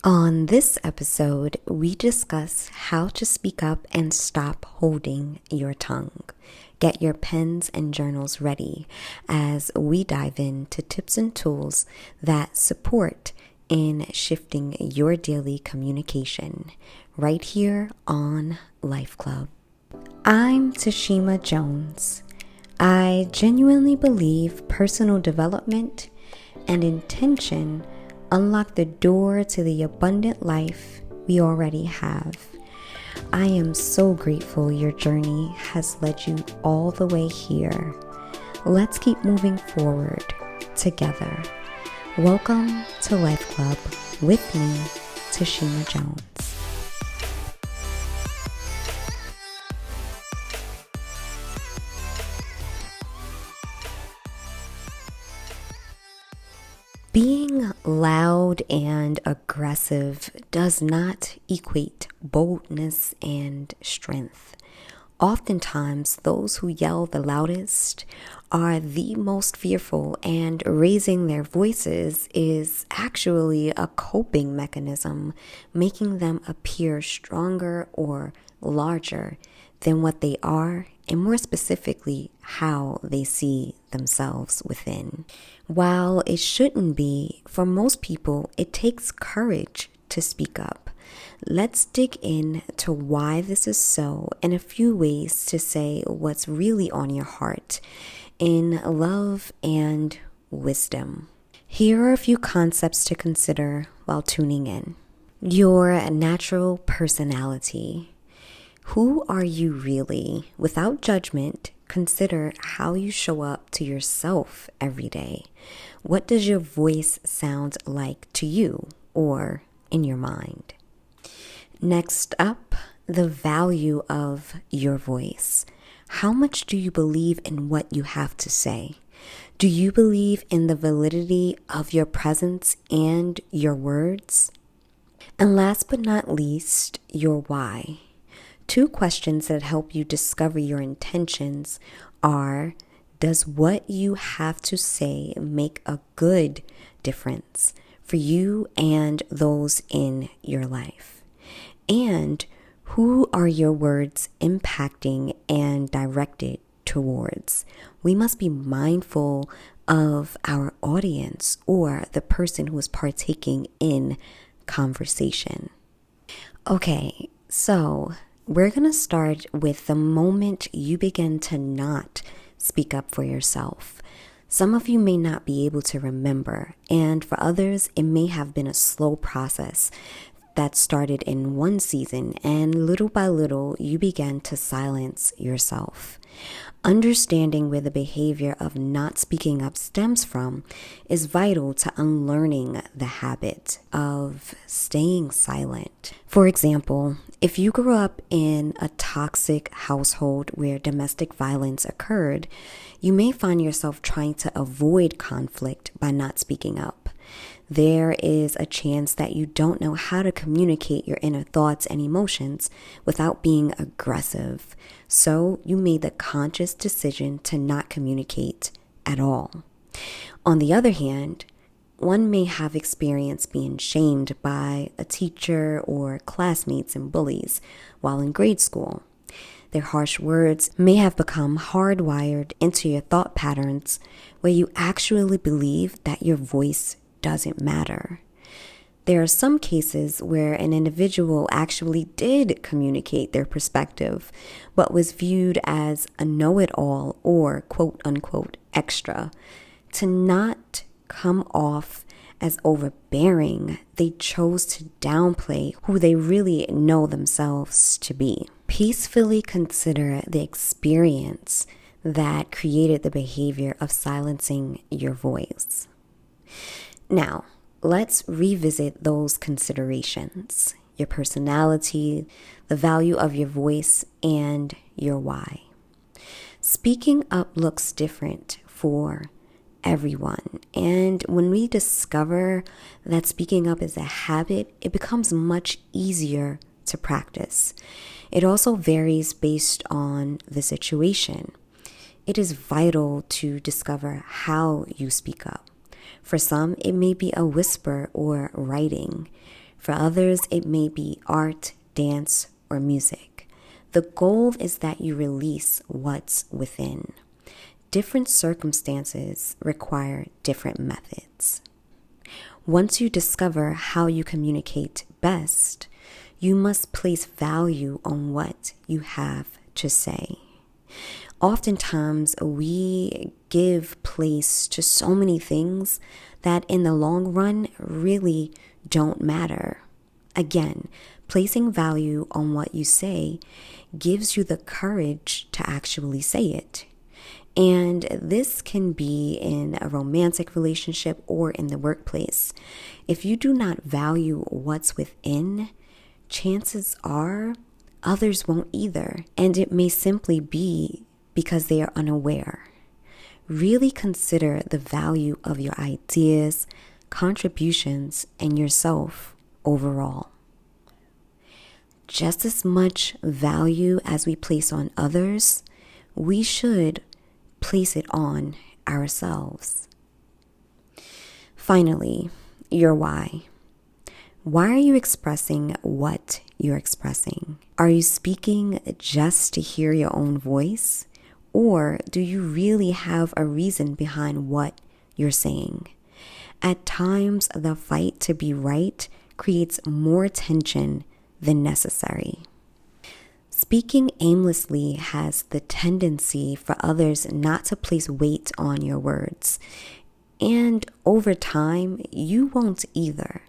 On this episode, we discuss how to speak up and stop holding your tongue. Get your pens and journals ready as we dive into tips and tools that support in shifting your daily communication right here on LifeClub. I'm Tashima Jones. I genuinely believe personal development and intention unlock the door to the abundant life we already have. I am so grateful your journey has led you all the way here. Let's keep moving forward together. Welcome to Life Club with me, Tashima Jones. Being loud and aggressive does not equate boldness and strength. Oftentimes, those who yell the loudest are the most fearful, and raising their voices is actually a coping mechanism, making them appear stronger or larger than what they are, and more specifically, how they see themselves within. While it shouldn't be, for most people, it takes courage to speak up. Let's dig in to why this is so and a few ways to say what's really on your heart in love and wisdom. Here are a few concepts to consider while tuning in. Your natural personality. Who are you really? Without judgment, consider how you show up to yourself every day. What does your voice sound like to you or in your mind? Next up, the value of your voice. How much do you believe in what you have to say? Do you believe in the validity of your presence and your words? And last but not least, your why. Two questions that help you discover your intentions are, does what you have to say make a good difference for you and those in your life? And who are your words impacting and directed towards? We must be mindful of our audience or the person who is partaking in conversation. Okay, so we're going to start with the moment you begin to not speak up for yourself. Some of you may not be able to remember, and for others, it may have been a slow process that started in one season, and little by little, you began to silence yourself. Understanding where the behavior of not speaking up stems from is vital to unlearning the habit of staying silent. For example, if you grew up in a toxic household where domestic violence occurred, you may find yourself trying to avoid conflict by not speaking up. There is a chance that you don't know how to communicate your inner thoughts and emotions without being aggressive. So you made the conscious decision to not communicate at all. On the other hand, one may have experienced being shamed by a teacher or classmates and bullies while in grade school. Their harsh words may have become hardwired into your thought patterns where you actually believe that your voice doesn't matter. There are some cases where an individual actually did communicate their perspective, but was viewed as a know-it-all or quote unquote extra. To not come off as overbearing, they chose to downplay who they really know themselves to be. Peacefully consider the experience that created the behavior of silencing your voice. Now, let's revisit those considerations: your personality, the value of your voice, and your why. Speaking up looks different for everyone, and when we discover that speaking up is a habit, it becomes much easier to practice. It also varies based on the situation. It is vital to discover how you speak up. For some, it may be a whisper or writing. For others, it may be art, dance, or music. The goal is that you release what's within. Different circumstances require different methods. Once you discover how you communicate best, you must place value on what you have to say. Oftentimes, we give place to so many things that in the long run really don't matter. Again, placing value on what you say gives you the courage to actually say it. And this can be in a romantic relationship or in the workplace. If you do not value what's within, chances are others won't either. And it may simply be because they are unaware. Really consider the value of your ideas, contributions, and yourself overall. Just as much value as we place on others, we should place it on ourselves. Finally, your why. Why are you expressing what you're expressing? Are you speaking just to hear your own voice? Or do you really have a reason behind what you're saying? At times, the fight to be right creates more tension than necessary. Speaking aimlessly has the tendency for others not to place weight on your words. And over time, you won't either.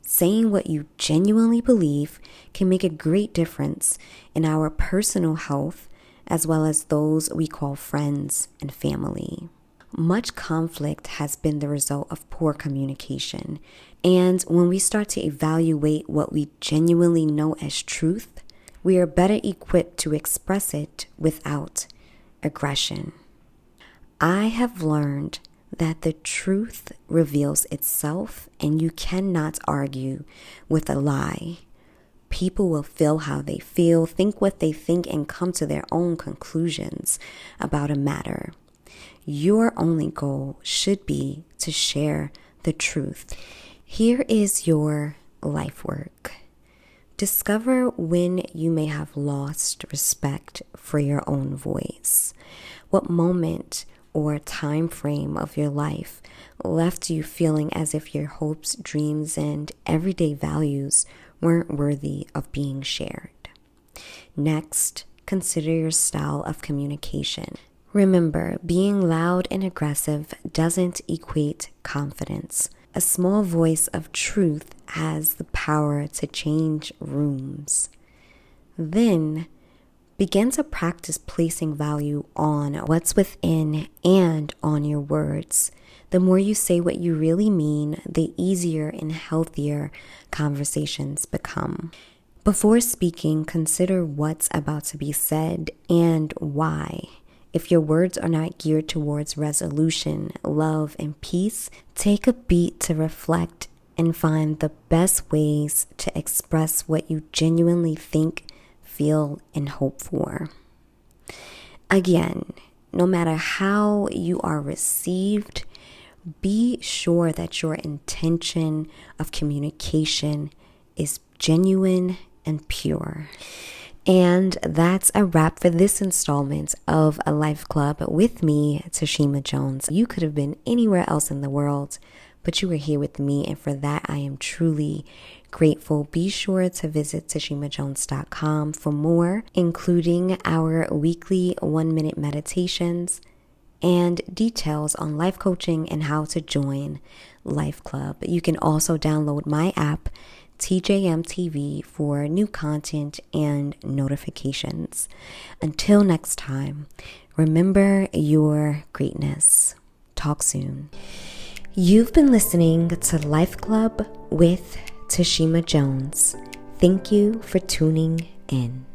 Saying what you genuinely believe can make a great difference in our personal health as well as those we call friends and family. Much conflict has been the result of poor communication. And when we start to evaluate what we genuinely know as truth, we are better equipped to express it without aggression. I have learned that the truth reveals itself and you cannot argue with a lie. People will feel how they feel, think what they think, and come to their own conclusions about a matter. Your only goal should be to share the truth. Here is your life work. Discover when you may have lost respect for your own voice. What moment or time frame of your life left you feeling as if your hopes, dreams, and everyday values weren't worthy of being shared. Next, consider your style of communication. Remember, being loud and aggressive doesn't equate confidence. A small voice of truth has the power to change rooms. Then, begin to practice placing value on what's within and on your words. The more you say what you really mean, the easier and healthier conversations become. Before speaking, consider what's about to be said and why. If your words are not geared towards resolution, love, and peace, take a beat to reflect and find the best ways to express what you genuinely think, feel, and hope for. Again, no matter how you are received, be sure that your intention of communication is genuine and pure. And that's a wrap for this installment of a Life Club with me, Tashima Jones. You could have been anywhere else in the world, but you were here with me, and for that I am truly grateful. Be sure to visit tashimajones.com for more, including our weekly 1-minute meditations and details on life coaching and how to join Life Club. You can also download my app, TJM TV, for new content and notifications. Until next time, remember your greatness. Talk soon. You've been listening to Life Club with Tashima Jones. Thank you for tuning in.